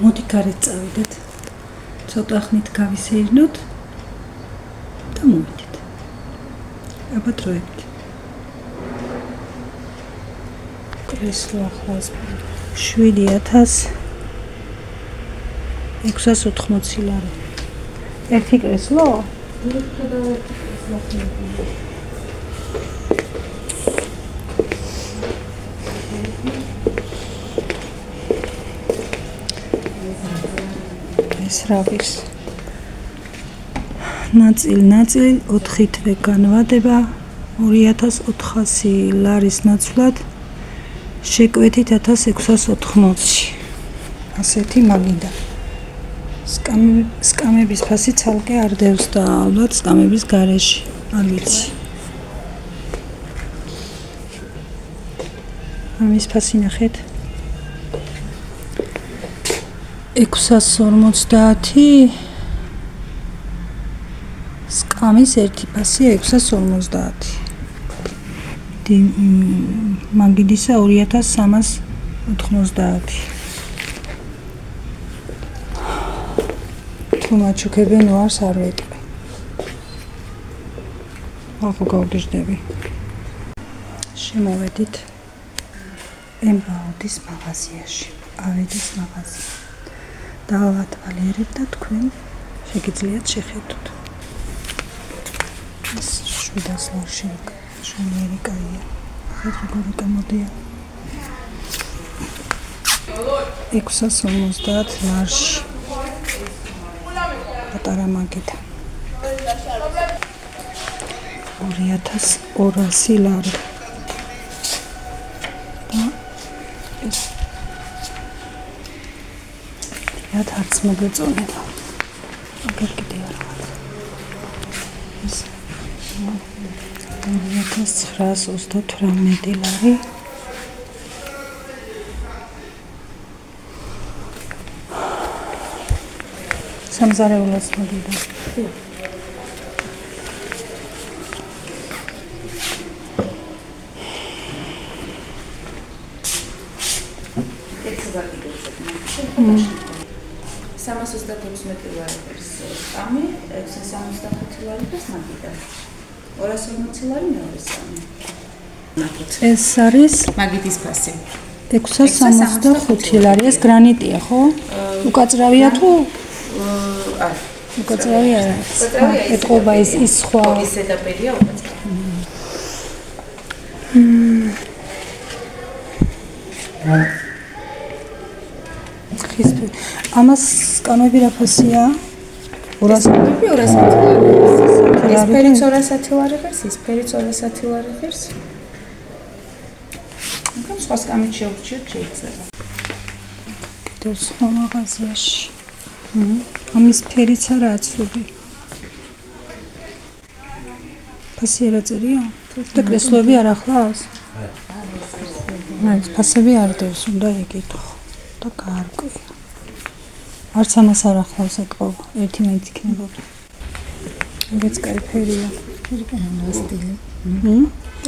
მოდი გარეთ წავიდეთ. ცოტა ხნით გავისეირნოთ და მოვიდეთ. აბა დროებით. კრესლო ახლავს 7680 ლარი. ერთი კრესლო? ეს რა არის? ნაწილი 4 თვე განვადება 2400 ლარის ნაცვლად შეკვეთით 1680. ასეთი მაგიდა. სკამების ფასი ცალკე არ დევს და ალბათ სკამების გარეშე, არ ვიცი. ამის ფასი ნახეთ. 650 სკამის ერთი ფასია 650. მაგიდისა 2390. თუ მაჩუქებენ ვარს არ ვეტყვი. ახლა გავდიჟდები. შემოვედით ემბაუდის მაღაზიაში. ავედის მაღაზია. დავავატვალიერებ და თქვენ შეგიძლიათ შეხედოთ. ეს 700 ლარში შვენიერი კაია. ახლა როგორი გამოდია? 650 ლარში. პატარა მაგიდა. 2200 ლარი. და ეს არც მოგეწონება. აგერ კიდე არ ვარ. ეს 2918 ლარი. სამზარეულოს მოდიდა. სამას 36 ლარი არის სკამი, 675 ლარი არის მაგიდა. 240 ლარი მეორე სკამი. ეს არის მაგიდის ფასი. 675 ლარი. ეს გრანიტია, ხო? უკაწრავია თუ? არა. უკაწრავია. ეთყობა ის სხვა. ის ზედაპირია უკაწრავია. ამას სკამები რა ფასია? 200 ლარი. ეს ფერიც 210 ლარი ღირს, ის ფერიც 210 ლარი ღირს. ამ სხვა სკამით შევჭირთ შეიძლება. კიდევ სხვა მაღაზიაში. ამის ფერიც არაა ცუდი. ფასი რა წერია? და კრესლოები არ ახლავს? ეს ფასები არ დევს, უნდა იკითხო და გაარკვია. არც ამას არ ახლავს ეკყობა, ერთი მაინც იქნებოდა. ეგეც კაი ფერია. ფერი კაია სტილი.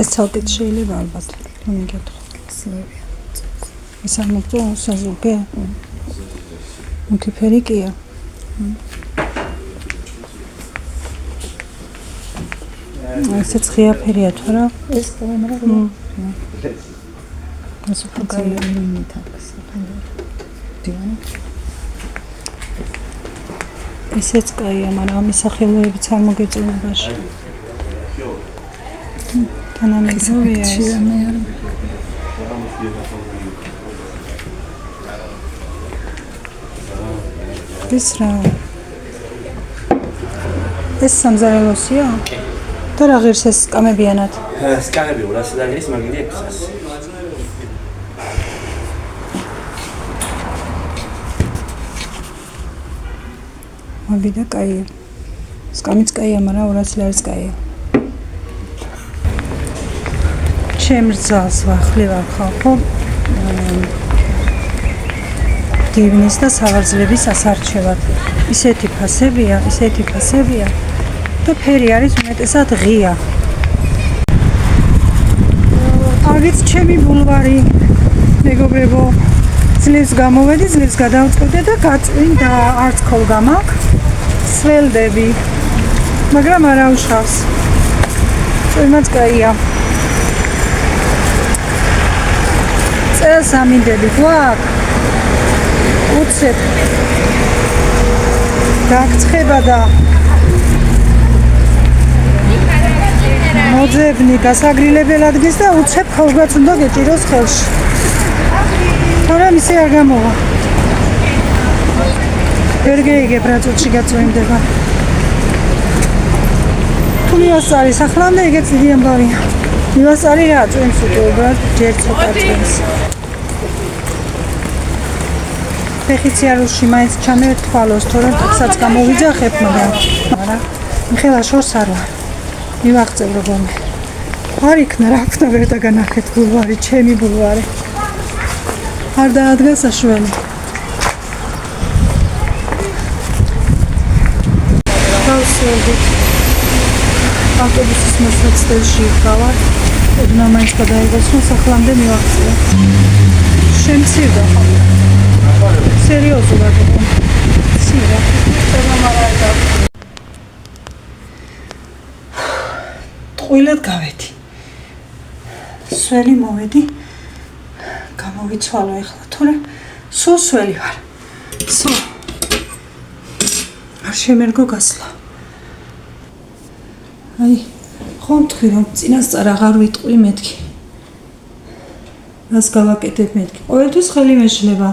ეს ცალკე შეიძლება ალბათ. რომ იკითხო. ეს არ მოგწონს საზოგე? მუქი ფერი კია. ესეც ღია ფერია თუ რა? ეს კამერა. ეს უკაცრავია მინითაკს. დიანა. ესეც კაია, მაგრამ ამის სახელოებიც არ მოგეწონებაში. თანამედროვეა ეს. ეს რა? ეს სამზარეულოსია? და რა ღირს ეს სკამებიანად? სკამები 200 ლარი ის მაგილი 600. მაგიდა კაია. სკამიც კაია, მაგრამ 200 ლარის კაია. ჩემს ვახლევარ ხალხო. დივნის და სავარძლების ასარჩევად. ისეთი ფასებია და ფერი არის უმეტესად ღია. აგიც ჩემი ბულვარი, მეგობრებო, ძლივს გამოვედი, ძლივს გადავწყვიტე და გაწვინდა არც ხოლ გამაქვს. სველდები. მაგრამ არა უშავს. წვიმაც კაია. წელს ამინდები გვაქვს. უცებ. დაგცხება და მოძებნი გასაგრილებელ ადგილს და უცებ ხოლმეც უნდა გეჭიროს ხელში. თორემ ისე არ გამოვა. ვერ გეიგებ რა წუთში გაწვიმდება. თუ მივასწარი სახლამდე ეგეც დიდი ამბავია. მივასწარი რა წვიმს უკვე უბრალოდ ჯერ ცოტა წვიმს. ფეხიცი არუსში მაინც ჩამერთვალოს, თორემ თქსაც გამოვიძახებ, მაგრამ არა, მიხელა შორს არ ვარ. მივაღწევ როგორმე. არ იქნა რა ქნა ვერ დაგანახეთ ბულვარი, ჩემი ბულვარი. არ დაადგა საშველი. გავსვენდით. ავტობუსის მოსაცდელში ვიყავარ. ოდნა მაინც გადაიღოს, რომ სახლამდე მივაღწევ. შემცირდა ხოლმე. სერიოზულად იყო. ცირა. ტყუილად გავედი. სველი მოვედი. გამოვიცვალო ეხლა, თორემ სულ სველი ვარ. სულ. არ შემერგო გასვლა. აი, ხომ თქვი რომ წინასწარ აღარ ვიტყვი მეთქი. რას გავაკეთებ მეთქი? ყოველთვის ხელი მეშლება.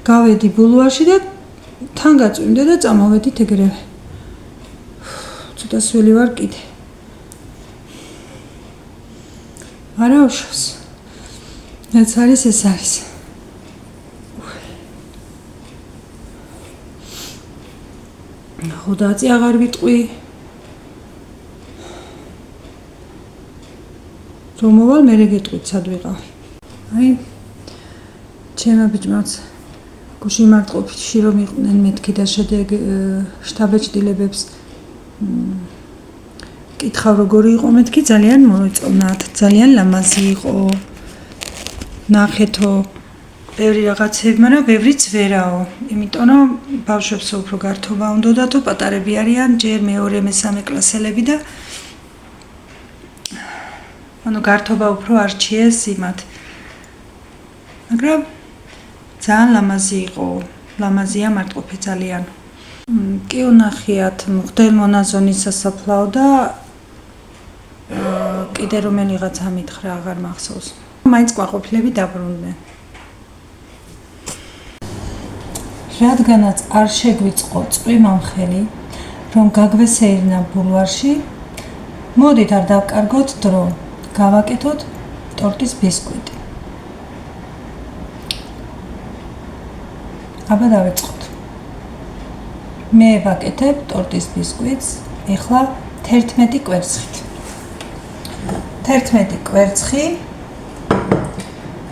გავედი ბულვარში და თან გაწვიმდა და წამოვედით ეგრევე. ცოტა სველი ვარ კიდე. არა უშავს. რაც არის ეს არის. ხოდაცი აღარ ვიტყვი. რომ მოვალ მერე გეტყვით სად ვიყავი. აი ჩემო ბიჭმაც გუშინ მარტყოფში რომ იყვნენ მეთქი და შედეგ შტაბეჭდილებებს კითხავ როგორი იყო მეთქი ძალიან მოეწონათ, ძალიან ლამაზი იყო. ნახეთო ბევრი რაღაცები, მაგრამ ბევრიც ვერაო. იმიტომ რომ ბავშვებს უფრო გართობა უნდათო, პატარები არიან, ჯერ მეორე, მესამე კლასელები და ანუ გართობა უფრო არჩიეს იმათ. მაგრამ ძალიან ლამაზი იყო, ლამაზია მარტყოფი ძალიან. კი უნახიათ მღვდელმონაზონის სასაფლაო და კიდე რომელიღაც ამითხრა აღარ მახსოვს. მაინც ყვაყოფილები დაბრუნდნენ. რადგანაც არ შეგვიწყო წვიმამხელი, რომ გაგვესეირნა ბულვარში, მოდით არ დავკარგოთ დრო, გავაკეთოთ ტორტის ბისკვიტი. აბა დავიწყოთ. მე ვაკეთებ ტორტის ბისკვიტს, ეხლა 11 კვერცხით. 11 კვერცხი,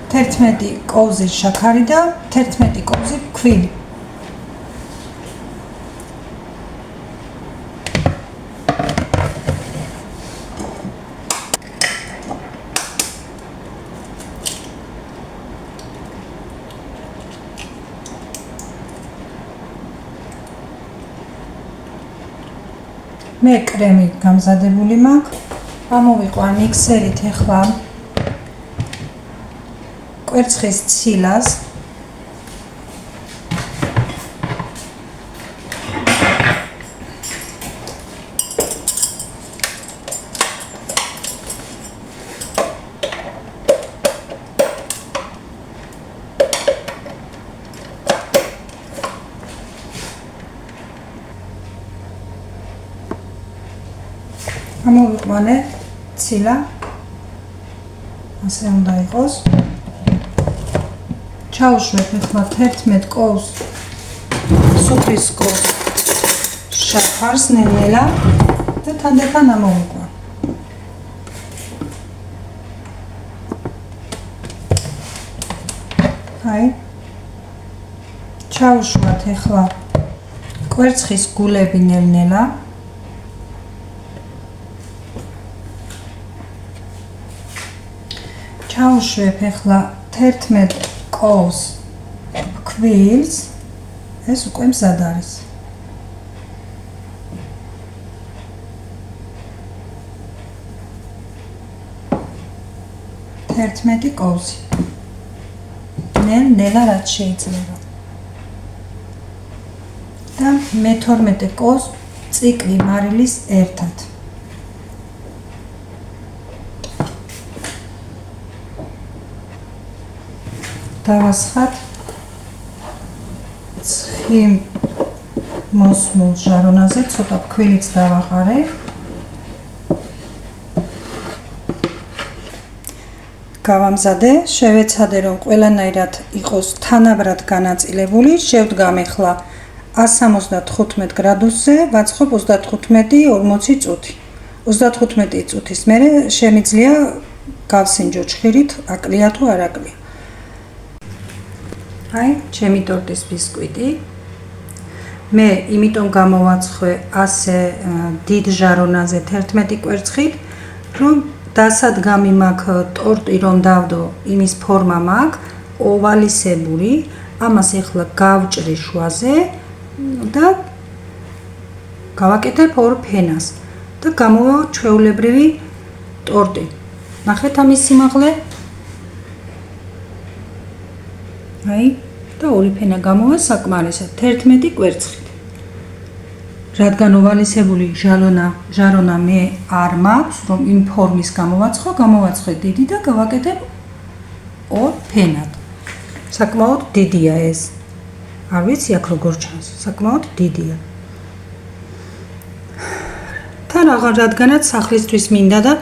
11 კოვზი შაქარი და 11 კოვზი ქვილი. მე კრემი გამზადებული მაქვს. ამოვიყვან მიქსერით ეხლა კვერცხის ცილას. ამოვიყვანე ცილა. ასე უნდა იყოს. ჩაუშვებ ეხლა 11 კოვს სუფრის კოვს შაქარს ნელ-ნელა და თანდათან ამოვიყვან. აი ჩაუშვათ ეხლა კვერცხის გულები ნელ-ნელა. ჩავშვებ ახლა 11 კოვს ფქვილს, ეს უკვე მზად არის. ერთმეტი კოვზი. ნელა რაც შეიძლება. და მე-12 კოვს ციკლი მარილის ერთად. დავასხათ ცხიმ მოსმულ ჟარონაზე, ცოტა ფქვილიც დავაყარე. გავამზადე, შევეცადე რომ ყველანაირად იყოს თანაბრად განაწილებული, შევდგამ ახლა 175 გრადუსზე, ვაწყობ 35-40 წუთი. 35 წუთის მერე შემიძლია გავსინჯო ჩხირით, აკლია თუ არ აკლია. აი, ჩემი ტორტის ბისკვიტი. მე იმიტომ გამოვაცხვე ასე დიდ ჟარონაზე 11 კვერცხით, რომ დასადგამი მაქვს ტორტი რომ დავდო, იმის ფორმა მაქვს ოვალისებური, ამას ახლა გავჭრი შუაზე და გავაკეთებ ორ ფენას და გამოვა ჩვეულებრივი ტორტი. ნახეთ ამის სიმაღლე. აი, და ორი ფენა გამოვა საკმარისად 11 კვერცხით. რადგან ოვალისებული ჟარონა მე არ მაქვს, რომ იმ ფორმის გამოვაცხვე დიდი და გავაკეთებ ორ ფენად. საკმაოდ დიდია ეს. არ ვიცი აქ როგორ ჩანს, საკმაოდ დიდია. თან რადგანაც სახლისთვის მინდა და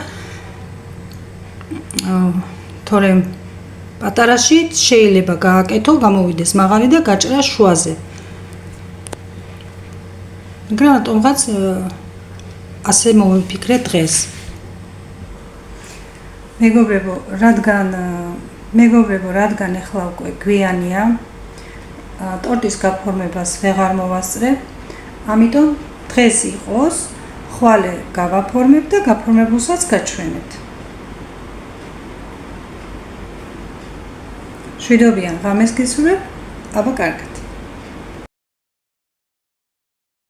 თორემ პატარაში შეიძლება გააკეთო, გამოვიდეს მაღალი და გაჭრა შუაზე. მაგრამ რატომღაც ასე მოვიფიქრე დღეს. მეგობრებო, რადგან ახლა უკვე გვიანია, ტორტის გაფორმებას ვეღარ მოვასწრებ, ამიტომ დღეს იყოს, ხვალე გავაფორმებ და გაფორმებულსაც გაჩვენებთ. შვიდობიან ღამეს გისურვებ, აბა კარგად.